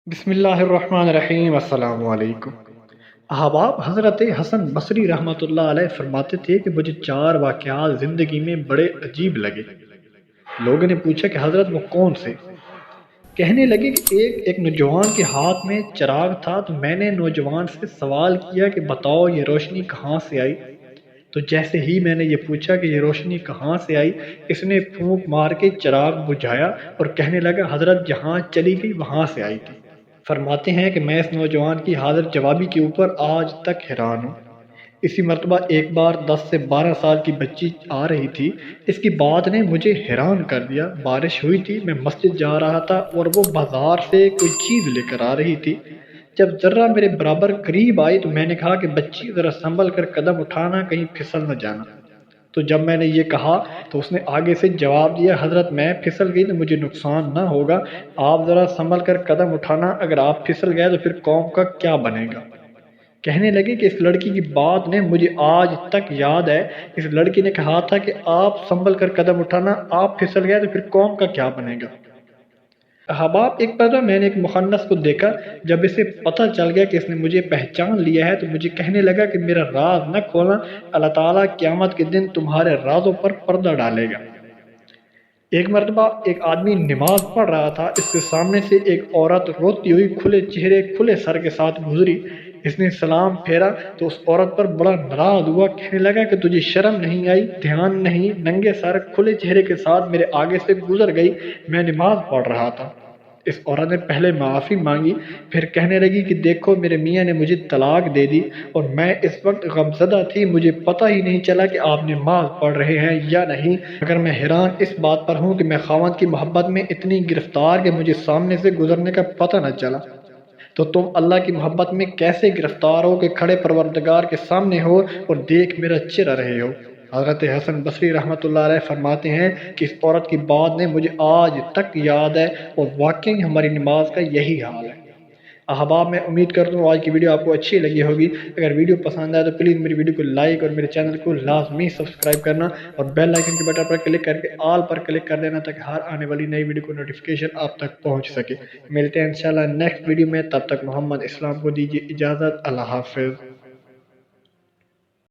بسم اللہ الرحمن الرحیم۔ السلام علیکم احباب، حضرت حسن بصری رحمۃ اللہ علیہ فرماتے تھے کہ مجھے 4 واقعات زندگی میں بڑے عجیب لگے۔ لوگوں نے پوچھا کہ حضرت وہ کون سے؟ کہنے لگے کہ ایک نوجوان کے ہاتھ میں چراغ تھا، تو میں نے نوجوان سے سوال کیا کہ بتاؤ یہ روشنی کہاں سے آئی؟ تو جیسے ہی میں نے یہ پوچھا کہ یہ روشنی کہاں سے آئی، اس نے پھونک مار کے چراغ بجھایا اور کہنے لگا حضرت جہاں چلی گئی وہاں سے آئی تھی۔ فرماتے ہیں کہ میں اس نوجوان کی حاضر جوابی کے اوپر آج تک حیران ہوں۔ اسی مرتبہ ایک بار 10 سے 12 سال کی بچی آ رہی تھی۔ اس کی بات نے مجھے حیران کر دیا۔ بارش ہوئی تھی، میں مسجد جا رہا تھا اور وہ بازار سے کوئی چیز لے کر آ رہی تھی۔ جب ذرا میرے برابر قریب آئی تو میں نے کہا کہ بچی ذرا سنبھل کر قدم اٹھانا، کہیں پھسل نہ جانا۔ تو جب میں نے یہ کہا تو اس نے آگے سے جواب دیا حضرت میں پھسل گئی تو مجھے نقصان نہ ہوگا، آپ ذرا سنبھل کر قدم اٹھانا، اگر آپ پھسل گئے تو پھر قوم کا کیا بنے گا؟ کہنے لگے کہ اس لڑکی کی بات نے مجھے آج تک یاد ہے۔ اس لڑکی نے کہا تھا کہ آپ سنبھل کر قدم اٹھانا، آپ پھسل گئے تو پھر قوم کا کیا بنے گا؟ احباب، ایک مرتبہ میں نے ایک مخنث کو دیکھا۔ جب اسے پتہ چل گیا کہ اس نے مجھے پہچان لیا ہے تو مجھے کہنے لگا کہ میرا راز نہ کھولنا، اللہ تعالیٰ قیامت کے دن تمہارے رازوں پر پردہ ڈالے گا۔ ایک مرتبہ ایک آدمی نماز پڑھ رہا تھا، اس کے سامنے سے ایک عورت روتی ہوئی کھلے چہرے کھلے سر کے ساتھ گزری۔ اس نے سلام پھیرا تو اس عورت پر بڑا ناراض ہوا، کہنے لگا کہ تجھے شرم نہیں آئی، دھیان نہیں، ننگے سر کھلے چہرے کے ساتھ میرے آگے سے گزر گئی، میں نماز پڑھ رہا تھا۔ اس عورت نے پہلے معافی مانگی، پھر کہنے لگی کہ دیکھو میرے میاں نے مجھے طلاق دے دی اور میں اس وقت غمزدہ تھی، مجھے پتہ ہی نہیں چلا کہ آپ نماز پڑھ رہے ہیں یا نہیں، مگر میں حیران اس بات پر ہوں کہ میں خاوند کی محبت میں اتنی گرفتار کہ مجھے سامنے سے گزرنے کا پتہ نہ چلا۔ تو تم اللہ کی محبت میں کیسے گرفتار ہو کہ کھڑے پروردگار کے سامنے ہو اور دیکھ میرا چہرہ رہے ہو؟ حضرت حسن بصری رحمۃ اللہ علیہ فرماتے ہیں کہ اس عورت کی بات نے مجھے آج تک یاد ہے اور واقعی ہماری نماز کا یہی حال ہے۔ احباب، میں امید کرتا ہوں آج کی ویڈیو آپ کو اچھی لگی ہوگی۔ اگر ویڈیو پسند آئے تو پلیز میری ویڈیو کو لائک اور میرے چینل کو لازمی سبسکرائب کرنا اور بیل آئیکن کے بٹن پر کلک کر کے آل پر کلک کر دینا تاکہ ہر آنے والی نئی ویڈیو کو نوٹیفیکیشن آپ تک پہنچ سکے۔ ملتے ہیں انشاءاللہ نیکسٹ ویڈیو میں، تب تک محمد اسلام کو دیجیے اجازت۔ اللہ حافظ۔